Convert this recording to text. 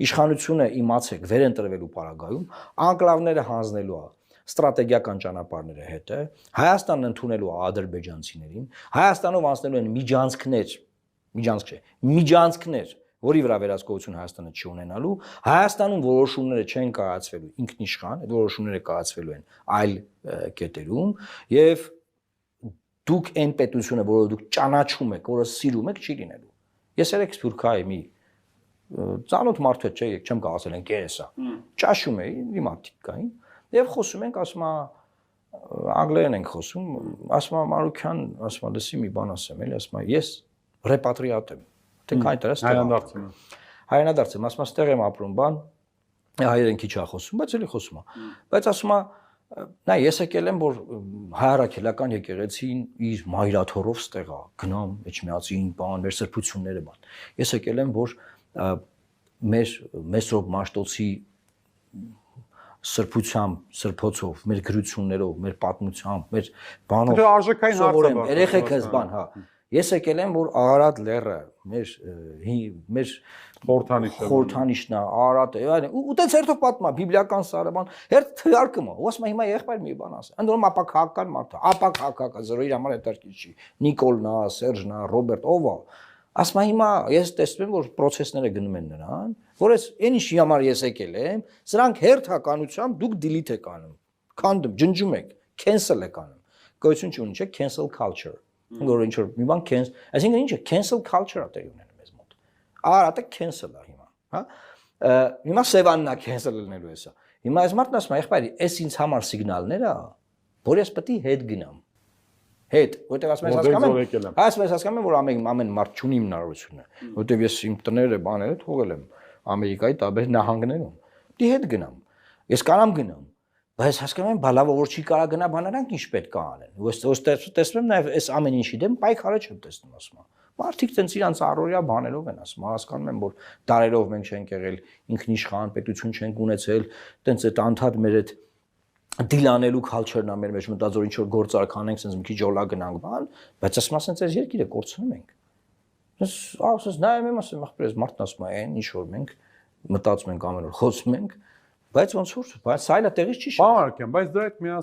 Իշխանությունը իմացեք վերընտրվելու պարագայում անկլավները հանձնելու է ստրատեգիական ճանապարհները հետը, Հայաստանն ընդունելու է ադրբեջանցիներին, Հայաստանով անցնելու են միջանցքներ, որի վրա վերահսկողություն Հայաստանը չի ունենալու, Հայաստանում որոշումները չեն կայացվելու ինքնիշխան, այդ որոշումները կայացվելու են այլ կետերում եւ դուք այն պետությունը, որը դուք ճանաչում եք, որը սիրում եք, չի լինելու։ Ես երեք Սփյուռքայի մի ծանոթ մարդ չէ, չեմ կարող ասել են կերեսա։ Ճաշում էի, մի մարդիկ կային եւ խոսում ենք, ասում անգլերեն ենք խոսում, ասում Մարուքյան, ասում լսի մի բան ասեմ, էլի, ասում ես ռեպատրիատ եմ։ Դենք այդտեղ հայրենդարձ եմ, ասում ստեղ եմ ապրում, բան հայերեն քիչ է խոսում, բայց էլի խոսում է։ Բայց ասում նա ես եկել եմ, որ հայրաքելական եկեղեցին իր մայրաթորով ստեղ է, գնամ, էջմիածին, բան, մեր սրբությունները բան։ Ես եկել եմ, որ մեր Մեսրոպ Մաշտոցի սրբությամբ, սրբոցով, մեր գրություններով, մեր պատմությամբ, մեր բանով Դա արժեքային հարց է, երեխեքս բան, հա։ Ես եկել եմ, որ Արարատ լեռը մեր խորհրդանիշն է, Արարատը, այլն, ու տենց հերթով պատմա, բիբլիական սարաբան, հերթ թարգում է, ու ասում է հիմա եղբայր մի բան ասա։ Ընդորում ապակահական մարդ է, ապակահական, զրո իր համար հետաքրքիր չի։ Նիկոլն է, Սերժն է, Ռոբերտ, ով է։ Ասում է հիմա ես տեսնում եմ, որ process-ները գնում են նրան, որ այս այն ինչի համար ես եկել եմ, սրանք հերթականությամբ դուք delete եք անում, քանդում, ջնջում եք, cancel եք անում։ Գոյություն չունի, չէ՞, cancel culture։ Որ ինչ որ մի բան cancel, այսինքն ինչ է, cancel culture-ը տեղ ունենում մեզ մոտ։ Արարատը cancel է հիմա, հա։ Հիմա Սևանն է cancel լինելու էսա։ Հիմա այս մարդն ասում է, եղբայր, այս ինձ համար սիգնալներ է, որ ես պետք է հետ գնամ։ Հետ, որտեղ ասում ես հասկանում եմ, որ ամեն մարդ չունի հնարավորությունը, որտեղ ես իմ տները բաները թողել եմ Ամերիկայի տարբեր նահանգներում։ Դի հետ գնամ։ Ես կարամ գնամ, բայց հասկանում եմ, բալավ որ չի կարա գնա բաներանք ինչ պետք է անեն։ Ոստեղ տեսնում եմ նաև այս ամեն ինչի դեմ պայքարը չեմ տեսնում, ասում եմ։ Մարդիկ տենց իրանց առօրյա բաներով են ասում, հասկանում եմ, որ դարերով մենք չենք եղել ինքնիշխան պետություն չենք ունեցել, տենց այդ անդադ մեր այդ դիլանելու culture-ն է մեր մեջ, մտածում որ ինչ որ գործարք անենք, sense մի քիչ օլա գնանք, բան, բայց ասում ասենց այս երկիրը կորցնում ենք։ Ասես նայում եմ, ասում ախպերս մարդն ասում է, այն ինչ որ մենք մտածում ենք ամեն օր, խոսում ենք, բայց ոնց որ, բայց սա այլը տեղից չի շա։ Բավարար եմ, բայց դրա հետ միասին